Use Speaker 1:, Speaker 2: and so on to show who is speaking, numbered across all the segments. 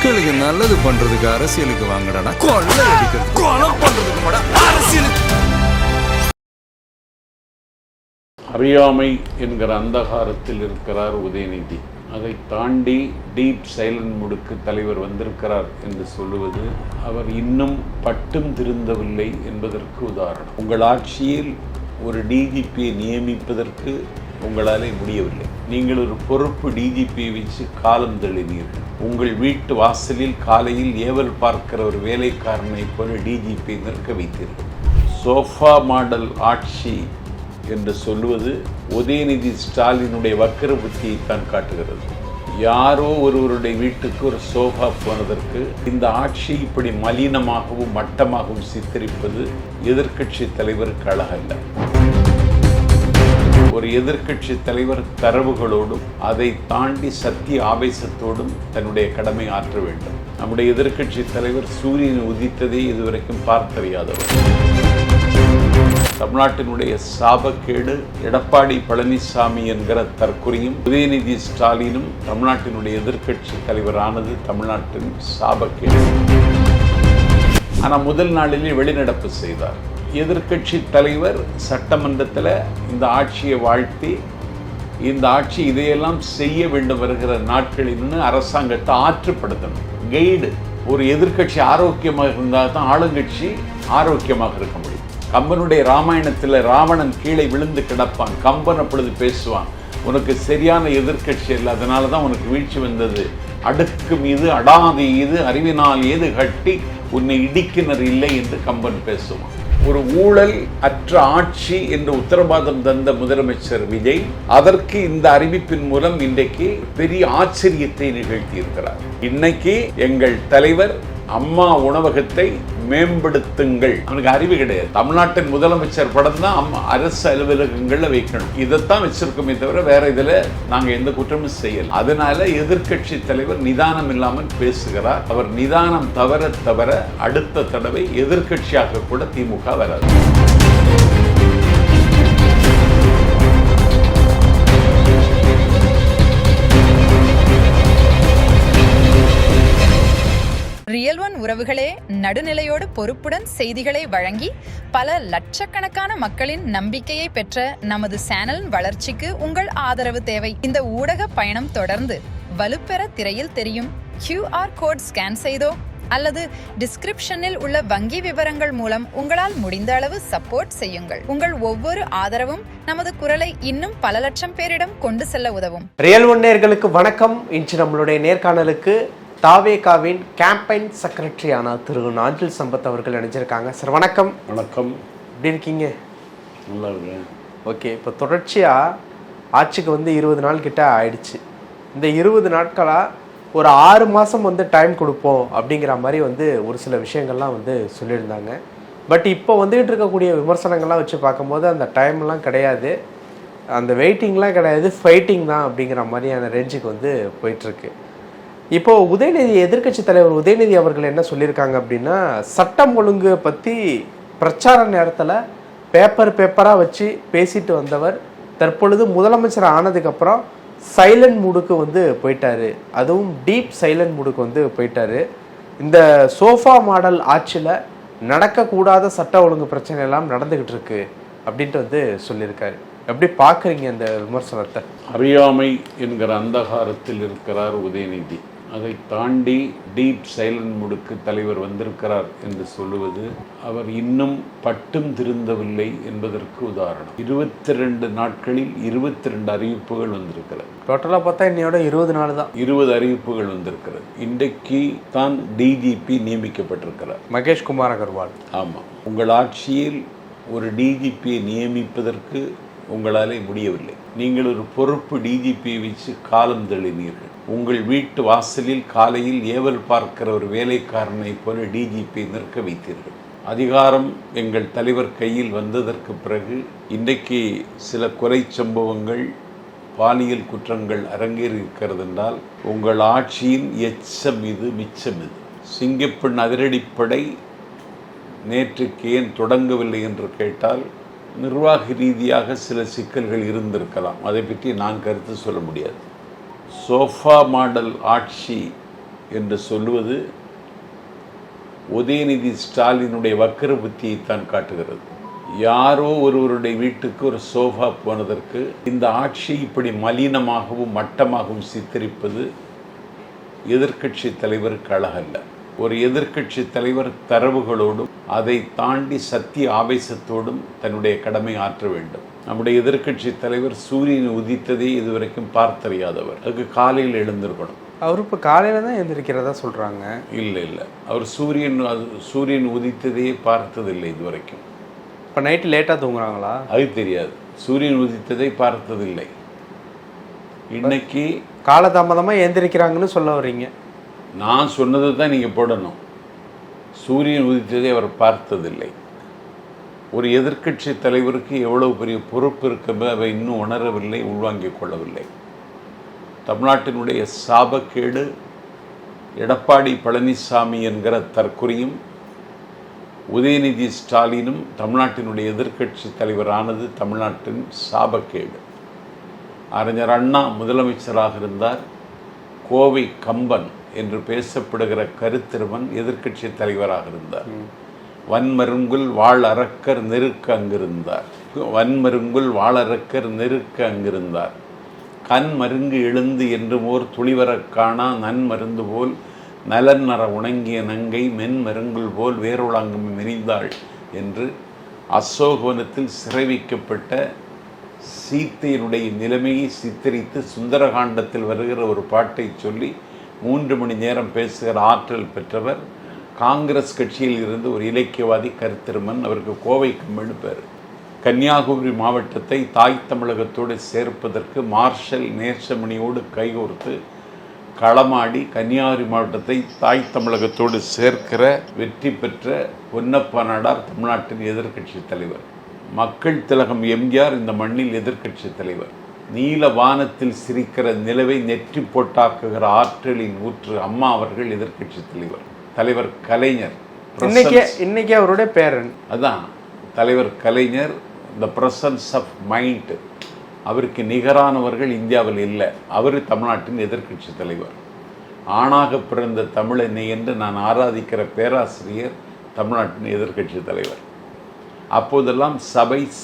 Speaker 1: மக்களுக்கு நல்லது பண்றதுக்கு அரசியலுக்கு வாங்கடா, கொள்ளை அடிக்கிறது கொலை பண்றதுக்கு கூட அரசியலுக்கு.
Speaker 2: அறியாமை என்கிற அந்தகாரத்தில் இருக்கிறார் உதயநிதி. அதை தாண்டி டீப் சைலண்ட் முடுக்கு தலைவர் வந்திருக்கிறார் என்று சொல்லுவது அவர் இன்னும் பட்டும் திருந்தவில்லை என்பதற்கு உதாரணம். உங்கள் ஆட்சியில் ஒரு டிஜிபியை நியமிப்பதற்கு உங்களாலே முடியவில்லை. நீங்கள் ஒரு பொறுப்பு டிஜிபியை வச்சு காலம் தள்ளினீர்கள். உங்கள் வீட்டு வாசலில் காலையில் ஏவல் பார்க்கிற ஒரு வேலைக்காரனை போல டிஜிபியை நிற்க வைத்தீர்கள். சோஃபா மாடல் ஆட்சி என்று சொல்லுவது உதயநிதி ஸ்டாலினுடைய வக்கர புத்தியை தான் காட்டுகிறது. யாரோ ஒருவருடைய வீட்டுக்கு ஒரு சோஃபா போனதற்கு இந்த ஆட்சி இப்படி மலினமாகவும் மட்டமாகவும் சித்தரிப்பது எதிர்க்கட்சி தலைவருக்கு அழகல்ல. ஒரு எதிர்க்கட்சி தலைவர் தரவுகளோடும் அதை தாண்டி சத்திய ஆவேசத்தோடும் தன்னுடைய கடமை ஆற்ற வேண்டும். நம்முடைய எதிர்க்கட்சி தலைவர் சூரியன் உதித்ததை இதுவரைக்கும் பார்த்தறியாதவர். தமிழ்நாட்டினுடைய சாபக்கேடு எடப்பாடி பழனிசாமி என்கிற தற்கொலையும் உதயநிதி ஸ்டாலினும் தமிழ்நாட்டினுடைய எதிர்க்கட்சி தலைவரானது தமிழ்நாட்டின் சாபக்கேடு. ஆனால் முதல் நாளிலே வெளிநடப்பு செய்தார். எதிர்க்கட்சி தலைவர் சட்டமன்றத்தில் இந்த ஆட்சியை வாழ்த்தி இந்த ஆட்சி இதையெல்லாம் செய்ய வேண்டும் வருகிற நாட்களில் அரசாங்கத்தை ஆற்றுப்படுத்தணும். கைடு. ஒரு எதிர்க்கட்சி ஆரோக்கியமாக இருந்தால் தான் ஆளுங்கட்சி ஆரோக்கியமாக இருக்க முடியும். கம்பனுடைய ராமாயணத்தில் ராவணன் கீழே விழுந்து கிடப்பான். கம்பன் அப்பொழுது பேசுவான், உனக்கு சரியான எதிர்க்கட்சி இல்லை, அதனால தான் உனக்கு வீழ்ச்சி வந்தது. அடுக்கு மீது அடாது இது அறிவினால் ஏது கட்டி உன்னை இடிக்கினர் இல்லை என்று கம்பன் பேசுவான். ஒரு ஊழல் அற்ற ஆட்சி என்று உத்தரவாதம் தந்த முதலமைச்சர் விஜய் அதற்கு இந்த அறிவிப்பின் மூலம் இன்றைக்கு பெரிய ஆச்சரியத்தை நிகழ்த்தியிருக்கிறார். இன்னைக்கு எங்கள் தலைவர் அம்மா உணவகத்தை மேம்படுத்துங்கள். அவனுக்கு அறிவு கிடையாது. தமிழ்நாட்டின் முதலமைச்சர் படம் தான் அரசு அலுவலகங்கள்ல வைக்கணும். இதைத்தான் வச்சிருக்கோமே தவிர வேற இதுல நாங்க எந்த குற்றமும் செய்யல. அதனால எதிர்க்கட்சி தலைவர் நிதானம் இல்லாமல் பேசுகிறார். அவர் நிதானம் தவிர அடுத்த தடவை எதிர்க்கட்சியாக கூட திமுக வராது.
Speaker 3: ரியல் ஒன் உறவுகளே, நடுநிலையோடு பொறுப்புடன் செய்திகளை வழங்கி பல லட்சக்கணக்கான மக்களின் நம்பிக்கையை பெற்ற நமது சேனலின் வளர்ச்சிக்கு உங்கள் ஆதரவு தேவை. இந்த ஊடக பயணம் தொடர்ந்து வலுப்பெற திரையில் தெரியும் QR கோட் ஸ்கேன் செய்தோ அல்லது டிஸ்கிரிப்ஷனில் உள்ள வங்கி விவரங்கள் மூலம் உங்களால் முடிந்த அளவு சப்போர்ட் செய்யுங்கள். உங்கள் ஒவ்வொரு ஆதரவும் நமது குரலை இன்னும் பல லட்சம் பேரிடம் கொண்டு செல்ல உதவும்.
Speaker 4: ரியல் ஒன் நேயர்களுக்கு வணக்கம். இன்று நம்மளுடைய நேர்காணலுக்கு தாவேகாவின் கேம்பெயின் செக்ரட்டரியான திரு நாஞ்சில் சம்பத் அவர்கள் இணைஞ்சிருக்காங்க. சார் வணக்கம்.
Speaker 2: வணக்கம்.
Speaker 4: எப்படி இருக்கீங்க?
Speaker 2: நல்லா இருக்கேன்.
Speaker 4: ஓகே, இப்போ தொடர்ச்சியாக ஆட்சிக்கு 20 நாள் கிட்ட ஆயிடுச்சு. இந்த 20 நாட்களாக ஒரு 6 மாதம் டைம் கொடுப்போம் அப்படிங்கிற மாதிரி ஒரு சில விஷயங்கள்லாம் சொல்லியிருந்தாங்க. பட் இப்போ வந்துகிட்டு இருக்கக்கூடிய விமர்சனங்கள்லாம் வச்சு பார்க்கும்போது அந்த டைம்லாம் கிடையாது, அந்த வெயிட்டிங்லாம் கிடையாது, ஃபைட்டிங் தான் அப்படிங்கிற மாதிரியான ரேஞ்சுக்கு போயிட்டுருக்கு. இப்போ உதயநிதி எதிர்க்கட்சி தலைவர் உதயநிதி அவர்கள் என்ன சொல்லியிருக்காங்க அப்படின்னா, சட்டம் ஒழுங்கு பற்றி பிரச்சார நேரத்தில் பேப்பராக வச்சு பேசிட்டு வந்தவர் தற்பொழுது முதலமைச்சர் ஆனதுக்கப்புறம் சைலண்ட் மூடுக்கு போயிட்டாரு. அதுவும் டீப் சைலண்ட் மூடுக்கு போயிட்டாரு. இந்த சோஃபா மாடல் ஆட்சியில் நடக்கக்கூடாத சட்ட ஒழுங்கு பிரச்சனை எல்லாம் நடந்துக்கிட்டு இருக்கு அப்படின்ட்டு சொல்லியிருக்காரு. எப்படி பார்க்குறீங்க இந்த விமர்சனத்தை?
Speaker 2: அறியாமை என்கிற அந்தகாரத்தில் இருக்கிறார் உதயநிதி. அதை தாண்டி டீப் சைலண்ட் முடுக்கு தலைவர் வந்திருக்கிறார் என்று சொல்லுவது அவர் இன்னும் பட்டும் திருந்தவில்லை என்பதற்கு உதாரணம். 22 நாட்களில் 22 அறிவிப்புகள் வந்திருக்கிறது.
Speaker 4: டோட்டலாக பார்த்தா இன்னையோட 20 நாள் தான்.
Speaker 2: 20 அறிவிப்புகள் வந்திருக்கிறது. இன்றைக்கு தான் டிஜிபி நியமிக்கப்பட்டிருக்கிறார்,
Speaker 4: மகேஷ் குமார் அகர்வால்.
Speaker 2: ஆமாம். உங்கள் ஆட்சியில் ஒரு டிஜிபியை நியமிப்பதற்கு உங்களாலே முடியவில்லை. நீங்கள் ஒரு பொறுப்பு டிஜிபியை வச்சு காலம் தள்ளினீர்கள். உங்கள் வீட்டு வாசலில் காலையில் ஏவல் பார்க்கிற ஒரு வேலைக்காரனை போல டிஜிபியை நிற்க வைத்தீர்கள். அதிகாரம் எங்கள் தலைவர் கையில் வந்ததற்கு பிறகு இன்றைக்கு சில கொலை சம்பவங்கள், பாலியல் குற்றங்கள் அரங்கேறி இருக்கிறது என்றால் உங்கள் ஆட்சியின் எச்சம் இது, மிச்சம் இது. சிங்கப்பெண் அதிரடிப்படை நேற்றுக்கு ஏன் தொடங்கவில்லை என்று கேட்டால் நிர்வாக ரீதியாக சில சிக்கல்கள் இருந்திருக்கலாம். அதை பற்றி நான் கருத்து சொல்ல முடியாது. சோஃபா மாடல் ஆட்சி என்று சொல்லுவது உதயநிதி ஸ்டாலினுடைய வக்கர புத்தியைத்தான் காட்டுகிறது. யாரோ ஒருவருடைய வீட்டுக்கு ஒரு சோஃபா போனதற்கு இந்த ஆட்சி இப்படி மலினமாகவும் மட்டமாகவும் சித்தரிப்பது எதிர்க்கட்சி தலைவருக்கு அழகல்ல. ஒரு எதிர்க்கட்சி தலைவர் தரவுகளோடும் அதை தாண்டி சத்திய ஆவேசத்தோடும் தன்னுடைய கடமை ஆற்ற வேண்டும். நம்முடைய எதிர்க்கட்சி தலைவர் சூரியன் உதித்ததை இதுவரைக்கும் பார்த்தறியாதவர். அதுக்கு காலையில் எழுந்திருக்கணும்.
Speaker 4: அவர் இப்போ காலையில் தான் எழுந்திருக்கிறதா சொல்கிறாங்க.
Speaker 2: இல்லை, அவர் சூரியன் உதித்ததையே பார்த்ததில்லை இதுவரைக்கும்.
Speaker 4: இப்போ நைட்டு லேட்டாக தூங்குறாங்களா?
Speaker 2: அது தெரியாது. சூரியன் உதித்ததை பார்த்ததில்லை. இன்னைக்கு
Speaker 4: காலதாமதமாக எழுந்திருக்கிறாங்கன்னு சொல்ல வர்றீங்க.
Speaker 2: நான் சொன்னது தான் நீங்கள் போடணும். சூரியன் உதித்ததை அவர் பார்த்ததில்லை. ஒரு எதிர்க்கட்சி தலைவருக்கு எவ்வளவு பெரிய பொறுப்பு இருக்கவே அவை இன்னும் உணரவில்லை, உள்வாங்கிக் கொள்ளவில்லை. தமிழ்நாட்டினுடைய சாபக்கேடு எடப்பாடி பழனிசாமி என்கிற தற்குறியும் உதயநிதி ஸ்டாலினும் தமிழ்நாட்டினுடைய எதிர்க்கட்சி தலைவரானது தமிழ்நாட்டின் சாபக்கேடு. அறிஞர் அண்ணா முதலமைச்சராக இருந்தார். கோவை கம்பன் என்று பேசப்படுகிற கருத்திருமன் எதிர்க்கட்சி தலைவராக இருந்தார். வன்மருங்குல் வாழ் அரக்கர் நெருக்க அங்கிருந்தார். வன்மருங்குல் வாழறக்கர் நெருக்க அங்கிருந்தார். கண் மருங்கு எழுந்து என்றும் ஓர் துளிவரக் காணா நன்மருந்து போல் நலன் நர உணங்கிய நங்கை மென் மருங்குல் போல் வேரோளாங்கும் மெனிந்தாள் என்று அசோகவனத்தில் சிறை வைக்கப்பட்ட சீத்தையினுடைய நிலைமையை சித்தரித்து சுந்தரகாண்டத்தில் வருகிற ஒரு பாட்டை சொல்லி 3 மணி நேரம் பேசுகிற ஆற்றல் பெற்றவர். காங்கிரஸ் கட்சியில் இருந்து ஒரு இலக்கியவாதி கருத்திருமன். அவருக்கு கோவை கம்பன் பேர். கன்னியாகுமரி மாவட்டத்தை தாய் தமிழகத்தோடு சேர்ப்பதற்கு மார்ஷல் நேசமணியோடு கைகோர்த்து களமாடி கன்னியாகுமரி மாவட்டத்தை தாய் தமிழகத்தோடு சேர்க்கிற வெற்றி பெற்ற பொன்னப்ப நாடார் தமிழ்நாட்டின் எதிர்க்கட்சி தலைவர். மக்கள் திலகம் எம்ஜிஆர் இந்த மண்ணில் எதிர்க்கட்சி தலைவர். நீல வானத்தில் சிரிக்கிற நிலவை நெற்றி போட்டாக்குகிற ஆற்றலின் ஊற்று அம்மா அவர்கள் எதிர்க்கட்சி தலைவர். தலைவர் கலைஞர்
Speaker 4: இன்னைக்கு அவருடைய பேரன்.
Speaker 2: அதான் தலைவர் Kalaignar. The presence of mind. அவருக்கு நிகரானவர்கள் இந்தியாவில் இல்லை. அவர் தமிழ்நாட்டின் எதிர்க்கட்சி தலைவர். ஆணாக பிறந்த தமிழனை என்று நான் ஆராதிக்கிற பேராசிரியர் தமிழ்நாட்டின் எதிர்க்கட்சி தலைவர். அப்போதெல்லாம்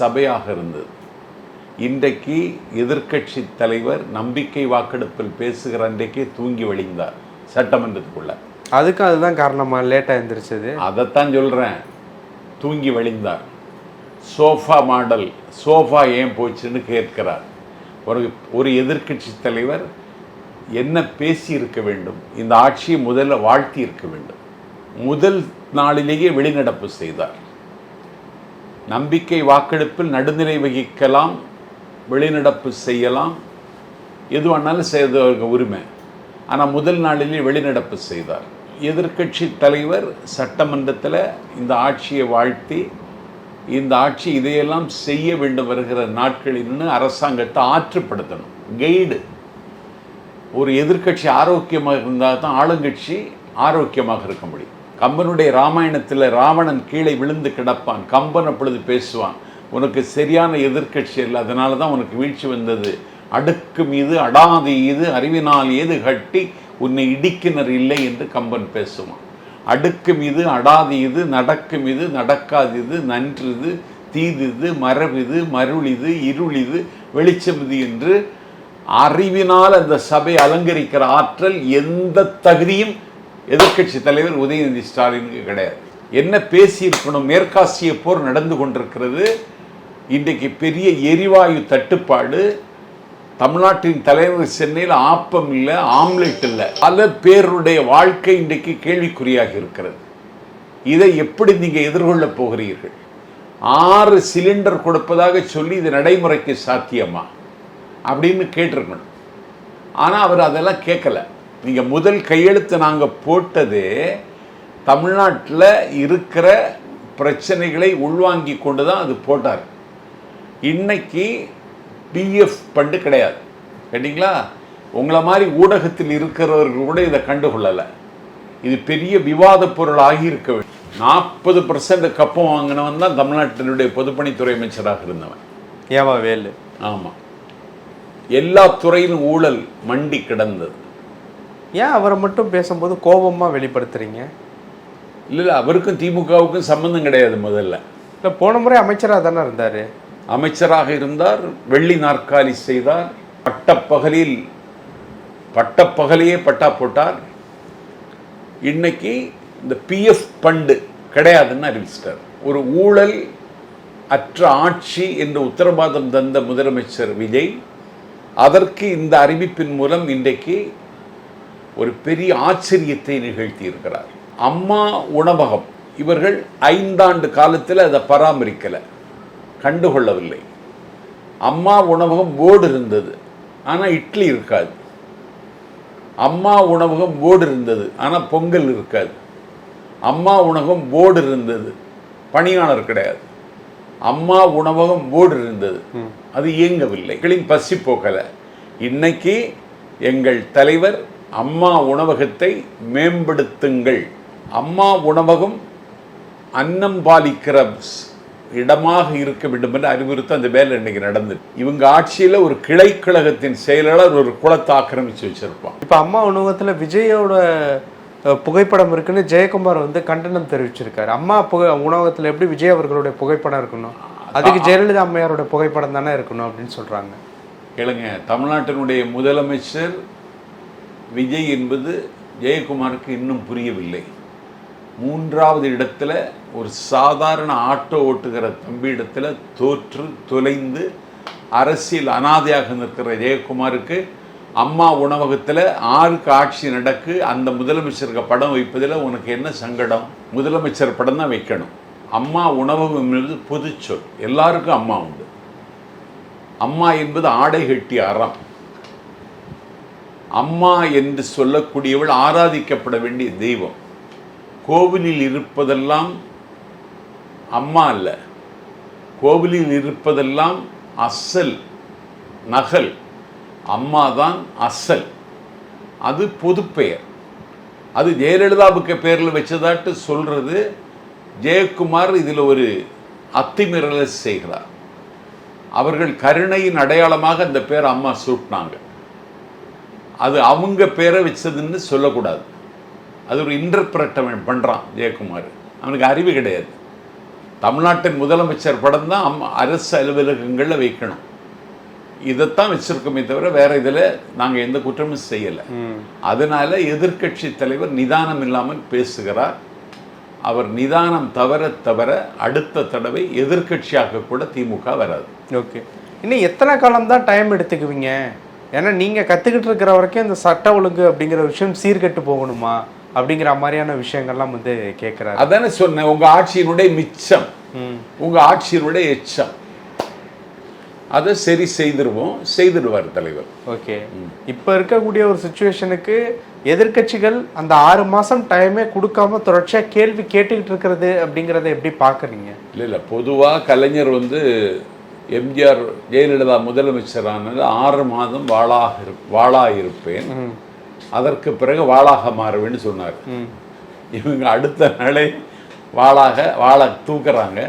Speaker 2: சபையாக இருந்தது. இன்றைக்கு எதிர்க்கட்சி தலைவர் நம்பிக்கை வாக்கெடுப்பில் பேசுகிற அன்றைக்கே தூங்கி வழிந்தார் சட்டமன்றத்துக்குள்ள.
Speaker 4: அதுக்கும் அதுதான் காரணமா லேட்டாக எழுந்திரிச்சது?
Speaker 2: அதைத்தான் சொல்கிறேன். தூங்கி வழிந்தார். சோஃபா மாடல், சோஃபா ஏன் போச்சுன்னு கேட்கிறார். ஒரு எதிர்க்கட்சி தலைவர் என்ன பேசி இருக்க வேண்டும்? இந்த ஆட்சியை முதல்ல வாழ்த்தி இருக்க வேண்டும். முதல் நாளிலேயே வெளிநடப்பு செய்தார். நம்பிக்கை வாக்கெடுப்பில் நடுநிலை வகிக்கலாம், வெளிநடப்பு செய்யலாம், எதுவானாலும் செய்தவர்கள் உரிமை. ஆனால் முதல் நாளிலே வெளிநடப்பு செய்தார். எதிர்க்கட்சி தலைவர் சட்டமன்றத்தில் இந்த ஆட்சியை வாழ்த்தி இந்த ஆட்சி இதையெல்லாம் செய்ய வேண்டும் வருகிற நாட்களில் அரசாங்கத்தை ஆற்றுப்படுத்தணும். கைடு. ஒரு எதிர்க்கட்சி ஆரோக்கியமாக இருந்தால் தான் ஆளுங்கட்சி ஆரோக்கியமாக இருக்க முடியும். கம்பனுடைய ராமாயணத்தில் ராவணன் கீழே விழுந்து கிடப்பான். கம்பன் அப்பொழுது பேசுவான், உனக்கு சரியான எதிர்க்கட்சி இல்லை, அதனால தான் உனக்கு வீழ்ச்சி வந்தது. அடுக்கு மீது அடாது இது அறிவினால் ஏது கட்டி உன்னை இடிக்கினர் இல்லை என்று கம்பன் பேசுவான். அடுக்கு மீது அடாது இது நடக்கு மீது நடக்காது இது நன்றுது தீதுது மரபிது மருளிது இருளிது வெளிச்சமிது என்று அறிவினால் அந்த சபை அலங்கரிக்கிற ஆற்றல் எந்த தகுதியும் எதிர்க்கட்சி தலைவர் உதயநிதி ஸ்டாலினுக்கு கிடையாது. என்ன பேசியிருக்கணும்? மேற்காசிய போர் நடந்து கொண்டிருக்கிறது. இன்றைக்கு பெரிய எரிவாயு தட்டுப்பாடு. தமிழ்நாட்டின் தலைவர் சென்னையில் ஆப்பம் இல்லை, ஆம்லெட் இல்லை. பல பேருடைய வாழ்க்கை இன்றைக்கு கேள்விக்குறியாக இருக்கிறது. இதை எப்படி நீங்கள் எதிர்கொள்ளப் போகிறீர்கள்? 6 சிலிண்டர் கொடுப்பதாக சொல்லி இது நடைமுறைக்கு சாத்தியமா அப்படின்னு கேட்டிருக்கணும். ஆனால் அவர் அதெல்லாம் கேட்கல. நீங்கள் முதல் கையெழுத்து நாங்கள் போட்டதே தமிழ்நாட்டில் இருக்கிற பிரச்சனைகளை உள்வாங்கி கொண்டு தான் அது போட்டார். இன்னைக்கு பிஎஃப் ஃபண்டு கிடையாது. கேட்டிங்களா? உங்களை மாதிரி ஊடகத்தில் இருக்கிறவர்கள் கூட இதை கண்டுகொள்ளலை. இது பெரிய விவாத பொருள் ஆகியிருக்க வேண்டும். 40% கப்பம் வாங்கினவன் தான் தமிழ்நாட்டினுடைய பொதுப்பணித்துறை அமைச்சராக இருந்தவன்.
Speaker 4: ஏவா வேலு.
Speaker 2: ஆமாம். எல்லா துறையிலும் ஊழல் மண்டி கிடந்தது.
Speaker 4: ஏன் அவரை மட்டும் பேசும்போது கோபமா வெளிப்படுத்துறீங்க?
Speaker 2: இல்லை அவருக்கும் திமுகவுக்கும் சம்பந்தம் கிடையாது. முதல்ல
Speaker 4: இல்லை, போன முறை அமைச்சராக தானே இருந்தார்.
Speaker 2: அமைச்சராக இருந்தார், வெள்ளி நாற்காலி செய்தார், பட்டப்பகலையே பட்டா போட்டார். இன்னைக்கு இந்த பிஎஃப் ஃபண்டு கிடையாதுன்னு அறிவிச்சிட்டார். ஒரு ஊழல் அற்ற ஆட்சி என்று உத்தரவாதம் தந்த முதலமைச்சர் விஜய் அதற்கு இந்த அறிவிப்பின் மூலம் இன்றைக்கு ஒரு பெரிய ஆச்சரியத்தை நிகழ்த்தி இருக்கிறார். அம்மா உணவகம் இவர்கள் 5 ஆண்டு காலத்தில் அதை பராமரிக்கலை, கண்டுகொள்ளவில்லை. அம்மா உணவகம் போர்டு இருந்தது, ஆனால் இட்லி இருக்காது. அம்மா உணவகம் போர்டு இருந்தது, ஆனால் பொங்கல் இருக்காது. அம்மா உணவகம் போர்டு இருந்தது, பணியாளர் கிடையாது. அம்மா உணவகம் போர்டு இருந்தது, அது இயங்கவில்லை. பசி போக்கலை. இன்னைக்கு எங்கள் தலைவர் அம்மா உணவகத்தை மேம்படுத்துங்கள், அம்மா உணவகம் அன்னம் பாலிக்கிற இடமாக இருக்க வேண்டும் என்று அறிவுறுத்த அந்த வேலை இன்னைக்கு நடந்தது. இவங்க ஆட்சியில் ஒரு கிளைக்கழகத்தின் செயலாளர் ஒரு குளத்தை ஆக்கிரமிச்சு வச்சிருப்பான்.
Speaker 4: இப்போ அம்மா உணவகத்தில் விஜயோட புகைப்படம் இருக்குன்னு ஜெயக்குமார் வந்து கண்டனம் தெரிவிச்சிருக்காரு. அம்மா உணவகத்தில் எப்படி விஜய் அவர்களுடைய புகைப்படம் இருக்கணும், அதுக்கு ஜெயலலிதா அம்மையாரோட புகைப்படம் தானே இருக்கணும் அப்படின்னு சொல்றாங்க.
Speaker 2: கேளுங்க, தமிழ்நாட்டினுடைய முதலமைச்சர் விஜய் என்பது ஜெயக்குமாருக்கு இன்னும் புரியவில்லை. 3வது இடத்துல ஒரு சாதாரண ஆட்டோ ஓட்டுகிற தம்பி இடத்துல தோற்று தொலைந்து அரசியல் அனாதையாக நிற்கிற ஜெயக்குமாருக்கு அம்மா உணவகத்தில் 6க்கு ஆட்சி நடக்கு, அந்த முதலமைச்சருக்கு படம் வைப்பதில் உனக்கு என்ன சங்கடம்? முதலமைச்சர் படம் தான் வைக்கணும். அம்மா உணவகம் என்பது பொதுச்சொல், எல்லாருக்கும் அம்மா உண்டு. அம்மா என்பது ஆடை கட்டி அறம். அம்மா என்று சொல்லக்கூடியவள் ஆராதிக்கப்பட வேண்டிய தெய்வம். கோவிலில் இருப்பதெல்லாம் அம்மா அல்ல, கோவிலில் இருப்பதெல்லாம் அசல் நகல். அம்மா தான் அசல், அது பொதுப்பெயர். அது ஜெயலலிதாவுக்கு பேரில் வச்சதாட்டு சொல்றது ஜெயக்குமார் இதில் ஒரு அத்துமீறலை செய்கிறார். அவர்கள் கருணையின் அடையாளமாக அந்த பேரை அம்மா சூட்டினாங்க. அது அவங்க பேரை வச்சதுன்னு சொல்லக்கூடாது. அது ஒரு இன்டர்பிரட் அவன் பண்ணுறான் ஜெயக்குமார். அவனுக்கு அறிவு கிடையாது. தமிழ்நாட்டின் முதலமைச்சர் படம் தான் அரசு அலுவலகங்களில் வைக்கணும். இதைத்தான் வச்சிருக்கோமே தவிர வேற இதில் நாங்கள் எந்த குற்றமும் செய்யலை. அதனால எதிர்கட்சி தலைவர் நிதானம் இல்லாமல் பேசுகிறார். அவர் நிதானம் தவிர அடுத்த தடவை எதிர்கட்சியாக கூட திமுக வராது.
Speaker 4: ஓகே, இன்னும் எத்தனை காலம் தான் டைம் எடுத்துக்குவீங்க? ஏன்னா நீங்கள் கற்றுக்கிட்டு இருக்கிற வரைக்கும் இந்த சட்ட ஒழுங்கு அப்படிங்கிற விஷயம் சீர்கெட்டு போகணுமா அப்படிங்கிற மாதிரியான விஷயங்கள்லாம் வந்து கேட்குறாரு.
Speaker 2: அதானே சொன்னேன், உங்கள் ஆட்சியினுடைய மிச்சம், உங்கள் ஆட்சியினுடைய எச்சம், அதை சரி செய்திடுவார் தலைவர்.
Speaker 4: ஓகே, இப்போ இருக்கக்கூடிய ஒரு சுச்சுவேஷனுக்கு எதிர்கட்சிகள் அந்த 6 மாதம் டைமே கொடுக்காம தொடர்ச்சியாக கேள்வி கேட்டுக்கிட்டு இருக்கிறது அப்படிங்கிறத எப்படி பார்க்குறீங்க?
Speaker 2: இல்லை, பொதுவாக கலைஞர் வந்து எம்ஜிஆர் ஜெயலலிதா முதலமைச்சரானது 6 மாதம் வாளாக இருப்பேன், அதற்கு பிறகு வாளாக மாறுவேன்னு சொன்னார். இவங்க அடுத்த நாளே வாழ தூக்குறாங்க.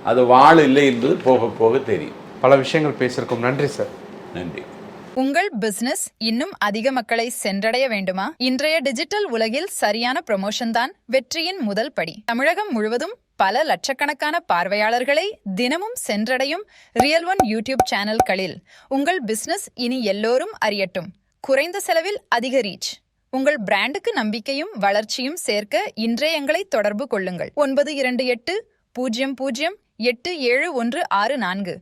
Speaker 2: அது வாள் இல்லை என்பது போக போக தெரியும்.
Speaker 4: பல விஷயங்கள் பேசியிருக்கோம். நன்றி சார்.
Speaker 2: நன்றி.
Speaker 3: உங்கள் பிசினஸ் இன்னும் அதிக மக்களை சென்றடைய வேண்டுமா? இன்றைய டிஜிட்டல் உலகில் சரியான ப்ரமோஷன் தான் வெற்றியின் முதல் படி. தமிழகம் முழுவதும் பல லட்சக்கணக்கான பார்வையாளர்களை தினமும் சென்றடையும் ரியல் ஒன் யூடியூப் சேனல்களில் உங்கள் பிசினஸ் இனி எல்லோரும் அறியட்டும். குறைந்த செலவில் அதிக ரீச். உங்கள் பிராண்டுக்கு நம்பிக்கையும் வளர்ச்சியும் சேர்க்க இன்றே எங்களை தொடர்பு கொள்ளுங்கள். 928 00 8714